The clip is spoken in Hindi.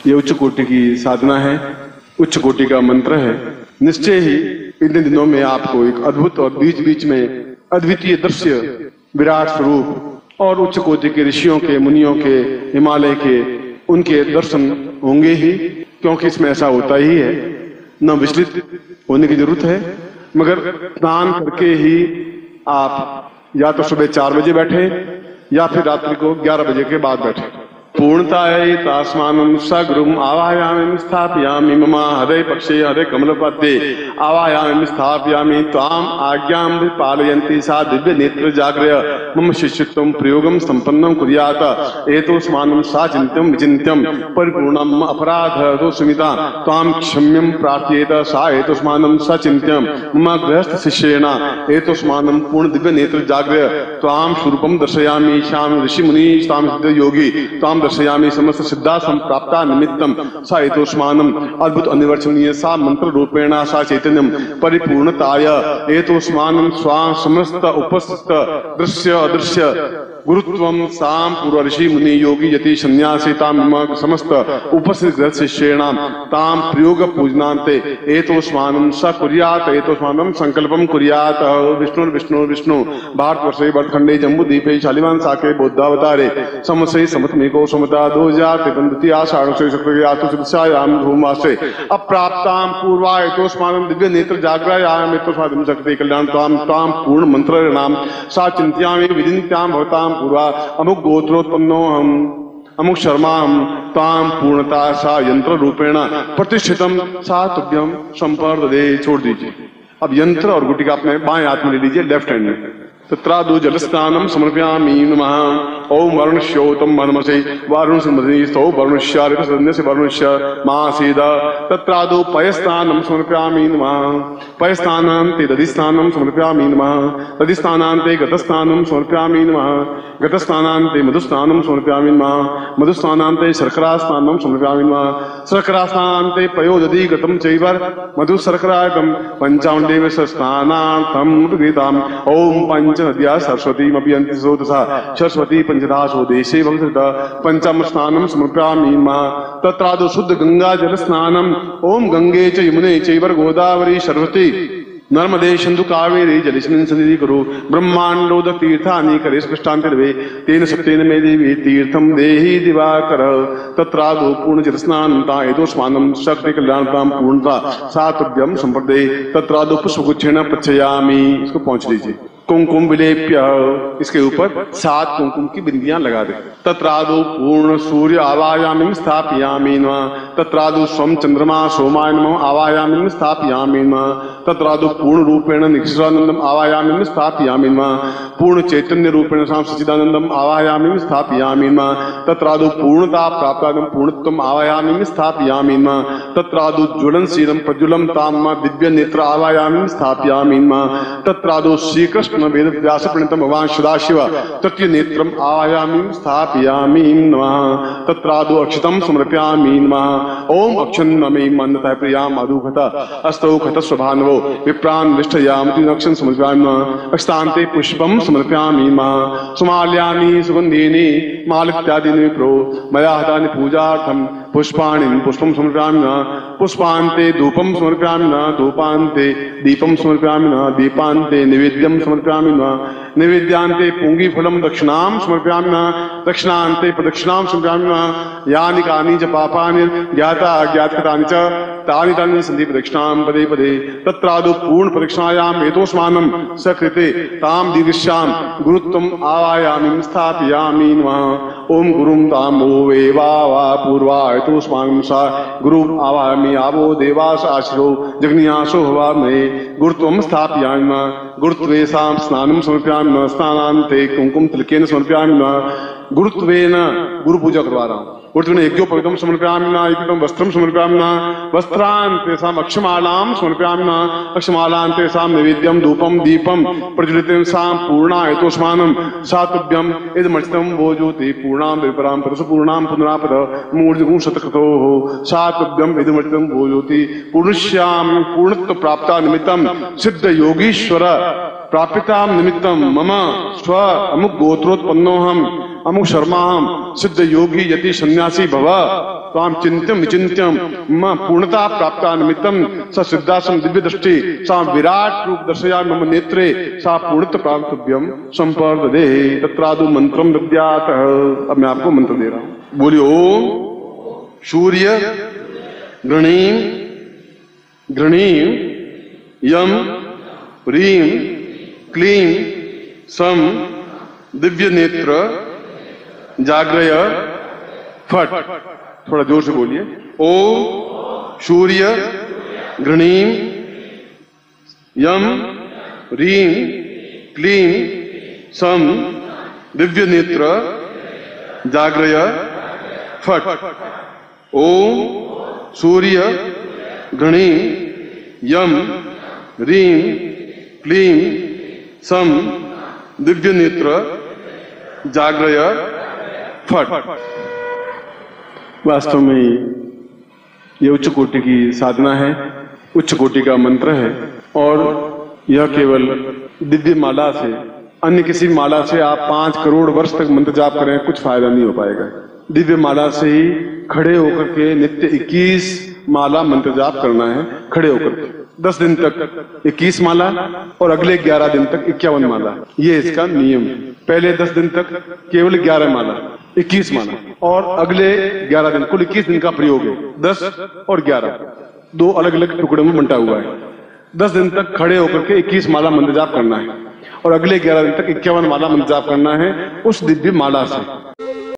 ये उच्च कोटि की साधना है, उच्च कोटि का मंत्र है। निश्चय ही इन दिनों में आपको एक अद्भुत और बीच बीच में अद्वितीय दृश्य, विराट स्वरूप और उच्च कोटि के ऋषियों के, मुनियों के, हिमालय के, उनके दर्शन होंगे ही, क्योंकि इसमें ऐसा होता ही है। न विचलित होने की जरूरत है, मगर स्नान करके ही आप या तो सुबह 4 बजे बैठे या फिर रात्रि को 11 बजे के बाद बैठे। पूर्णतायै तास्मानं सगुरुम् आवाहयामि स्थापयामि मम हृदय पक्षे हृदय कमलपद्मे आवाहयामि स्थापयामि त्वाम् आज्ञां पालयन्ति सा दिव्य नेत्र जागृय मम शिष्यत्वं प्रयोगं सम्पन्नं कुर्यात् एतोस्मानं सा चिन्त्यं विचिन्त्यं परिपूर्णम् अपराध दोषमिता त्वां क्षम्यं प्रार्थयेत सा एतोस्मानं सा चिन्त्यं मम गृहस्थ शिष्येण एतोस्मानं पूर्ण दिव्य नेत्र जागृय त्वां स्वरूपं दर्शयामि श्याम ऋषि मुनि तां सिद्ध योगी त्वां दर्शयामि समस्त सिद्धा संप्राप्ता निमित्तम सा एतोस्मानम अद्भुत अनिवर्चनीय सा मंत्र रूपेण सा चैतन्यम परिपूर्णताय एतोस्मानम स्वा समस्त उपस्थित दृश्य अदृश्य गुरुत्वम साम पूर्व ऋषि मुनि योगी यति संन्यासी ताम समस्त उपस्थित ग्रह शिष्येणाम ताम प्रयोग पूजनान्ते एतोस्मानम स कुर्यात् एतोस्मानम संकल्पम कुर्यात्। विष्णु विष्णु विष्णु भारतवर्षे भरतखंडे जम्बूद्वीपे शालिवाहन साके बौद्धावतारे समसे समतमेको समता 2053 आषाढ़ से शुक्लयाम धूमासे अप्राप्ताम पूर्वा एतोस्मानम दिव्य नेत्र जागरायाम एतोस्मानम शक्ति कल्याण ताम ताम पूर्ण मंत्र नाम सा चिंत्यामि विदिन्त्याम भवताम पूर्वा अमुक गोत्रोत्पन्नो हम अमुक शर्मा हम ताम पूर्णता सा यंत्र रूपेण प्रतिष्ठितम सा तुभ्यम संपर्दे। छोड़ दीजिए। अब यंत्र और गुटिका अपने बाएं हाथ में ले लीजिए, लेफ्ट हैंड में। तत्रादु जलस्नानं समर्पयामि नमः। ओम वरुणस्योतम वनमसे वारुण समृद्धि वरुणस्य ऋतसन्यस्य वरुणस्य मासीद। तत्रादु पयस्नानं समर्पयामि नमः। पयस्नानान्ते दधिस्नानं समर्पयामि नमः। दधिस्नानान्ते गतस्नानं समर्पयामि नमः। गतस्नानान्ते मधुस्नानं समर्पयामि नमः। मधुस्नानान्ते शर्करास्नानं समर्पयामि नमः। शर्करास्नानान्ते पयोदधि गतं चैव मधुशर्करायतं पंचावन्देव स्नानार्थं गीताम्। ओम पंच नद्या सरस्वती अभियन्ति स्रोतसा सरस्वती पंचदासो देशे भवता पंचम स्नानं समर्पयामि नमः। तत्रादौ शुद्ध गंगा जल स्नानम्। ओम गंगे च यमुने चैव गोदावरी सरस्वती नर्मदे सिंधु कावेरी जलेस्मिन् सन्निधि कुरु ब्रह्मांडोद तीर्थानि करे स्पष्टांतर्वे तेन सत्येन मे देवी तीर्थं देहि दिवाकर। तत्रादौ पूर्ण जल स्नानता एतोस्मानं शक्ति कल्याणतां पूर्णता सातभ्यम संप्रदे। तत्रादौ पुष्पगुच्छेन प्रक्षयामि। इसको पहुंच लीजिए। कुमकुम विलेप्य, इसके ऊपर 7 कुमकुम की बिंदियां लगा दे। तत्रादौ पूर्ण सूर्य आवायामि स्थापयामि नमः। तत्रादौ स्वम चंद्रमा सोमाय नमः आवायामि स्थापयामि नमः। तत्रादौ पूर्ण रूपेण निक्षरानंदम आवायामि स्थापयामि नमः। पूर्ण चैतन्य रूपेण साम सच्चिदानंदम आवायामि स्थापयामि नमः। तत्रादौ पूर्णता प्राप्तादम पूर्णत्वम आवायामि स्थापयामि नमः। तत्रादौ ज्वलनशीलं प्रज्वलं ताम दिव्य नेत्र आवायामि स्थापयामि नमः। तत्रादौ श्री कृष्ण वेद व्यास प्रणीतम भगवान सदाशिव तृतीय नेत्रम आवायामि स्थापयामि नमः। तत्रादौ अक्षतम समर्पयामि नमः। ओम अक्षन्नमे मन्नता प्रिया मधुखता अस्तौ खत स्वभानवो विप्रान विष्ठयामति अक्षन समर्पयामि नमः। अक्षतान्ते पुष्पम समर्पयामि नमः। सुमाल्यानि सुगंधीनि मालित्यादीनि विप्रो मया हतानि पूजार्थं पुष्पाणि पुष्पम समर्पयामि नमः। पुष्पान्ते धूपम समर्पयामि नमः। धूपान्ते दीपम समर्पयामि नमः। दीपान्ते निवेद्यम समर्पयामि नमः। निवेद्यान्ते पुंगी फलम दक्षिणां समर्पयामि नमः। दक्षिणान्ते प्रदक्षिणां समर्पयामि नमः। यानि कानि च पापानि ज्ञाता अज्ञातकृतानि च तानि तानि सन्ति प्रदक्षिणां पदे पदे। तत्रादौ पूर्ण प्रदक्षिणायाम् एतोस्मानं सकृते तां दीर्घश्यां गुरुत्वम् आवायामि स्थापयामि नमः। ओम गुरुं तामो वेवावा पूर्वा एतोस्मानं सा गुरुम् आवायामि आवो देवास आशिरो जग्नियासो हवामहे गुरुत्वं स्थापयामि नमः। गुरुत्वेषां स्नानं समर्पयामि नमः। स्नानान्ते कुमकुम तिलकेन समर्पयामि नमः। गुरुत्वेन गुरु पूजा करवा रहा हूँ। गुरुत्वेन यज्ञोपवीतं समर्पयामि नमः। यज्ञोपवीतं वस्त्रं समर्पयामि नमः। वस्त्रान्तेषाम् अक्षमालां समर्पयामि नमः। अक्षमालान्तेषां नैवेद्यं धूपं दीपं प्रज्वलितेषां पूर्णा एतोस्मानं सातुभ्यम् इदमर्चितं वो ज्योति पूर्णां विपरां परसु पूर्णां पुनरापद मूर्तिगुं शतक्रतोः सातुभ्यम् इदमर्चितं वो ज्योति पूर्णश्यां पूर्णत्व प्राप्ता निमित्तं सिद्ध योगीश्वर प्रापिताम निमित्तम मम स्व अमुक गोत्रोत्पन्नोहम अमुक शर्माहम सिद्ध योगी यति सन्यासी भव ताम चिंत्यम विचिंत्यम मम पूर्णता प्राप्ता निमित्तम स सिद्धासम दिव्य दृष्टि सा विराट रूप दर्शया मम नेत्रे सा पूर्णत प्राप्तव्यम संपर्दे तत्रादु मंत्रम विद्यात। अब मैं आपको मंत्र दे रहा हूं, बोलिए ओम सूर्य गृणीम गृणीम यम ह्रीम क्लीम सम दिव्य नेत्र जाग्रय फट। थोड़ा जोर से बोलिए। ओम सूर्य गृणीम यम ह्रीम क्लीम सम दिव्य नेत्र जाग्रय फट। ओम सूर्य गृणीम यम ह्रीम क्लीम सम दिव्य नेत्र जाग्रय फट। वास्तव में यह उच्च कोटि की साधना है, उच्च कोटि का मंत्र है और यह केवल दिव्य माला से, अन्य किसी माला से आप 5 करोड़ वर्ष तक मंत्र जाप करें कुछ फायदा नहीं हो पाएगा। दिव्य माला से ही खड़े होकर के नित्य 21 माला मंत्र जाप करना है। खड़े होकर 10 दिन तक 21 माला और अगले 11 दिन तक 51 माला, ये इसका नियम है। पहले 10 दिन तक केवल 11 माला 21 माला और अगले 11 दिन, कुल 21 दिन का प्रयोग है। 10 और 11 दो अलग अलग टुकड़ों में बंटा हुआ है। 10 दिन तक खड़े होकर के 21 माला मंत्र जाप करना है और अगले 11 दिन तक 51 माला मंत्र जाप करना है उस दिव्य माला से।